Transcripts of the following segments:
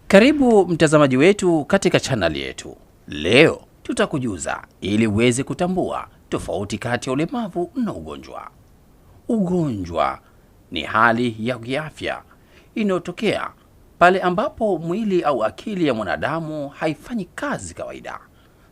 Karibu mtazamaji wetu katika chaneli yetu. Leo tutakujuza ili uweze kutambua tofauti kati ya ulemavu na ugonjwa. Ugonjwa ni hali ya kiafya inayotokea pale ambapo mwili au akili ya mwanadamu haifanyi kazi kawaida.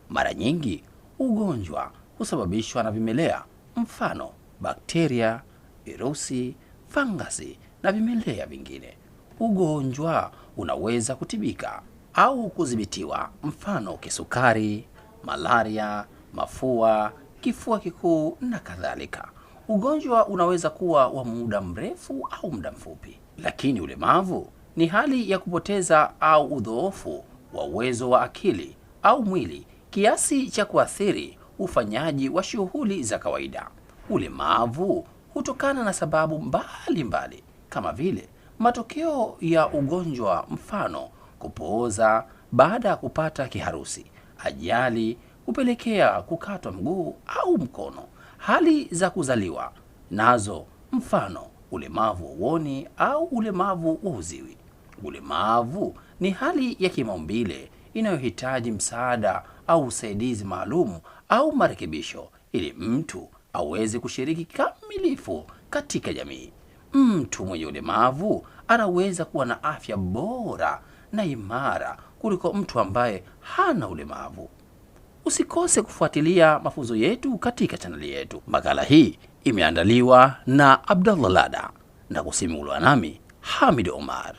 Mara nyingi ugonjwa husababishwa na vimelea, mfano bakteria, virusi, fangasi na vimelea vingine. Ugonjwa unaweza kutibika au kudhibitiwa, mfano kisukari, malaria, mafua, kifua kikuu na kadhalika. Ugonjwa unaweza kuwa wa muda mrefu au muda mfupi. Lakini ulemavu ni hali ya kupoteza au udhoofu wa uwezo wa akili au mwili kiasi cha kuathiri ufanyaji wa shughuli za kawaida. Ulemavu hutokana na sababu mbalimbali kama vile matokeo ya ugonjwa, mfano kupooza baada ya kupata kiharusi, ajali hupelekea kukatwa mguu au mkono, hali za kuzaliwa nazo, mfano ulemavu wa uoni au ulemavu wa uziwi. Ulemavu ni hali ya kimaumbile inayohitaji msaada au usaidizi maalum au marekebisho ili mtu aweze kushiriki kikamilifu katika jamii. Mtu mwenye ulemavu anaweza kuwa na afya bora na imara kuliko mtu ambaye hana ulemavu. Usikose kufuatilia mafunzo yetu katika chaneli yetu. Makala hii imeandaliwa na Abdallah Lada na kusimuliwa nami Hamid Omar.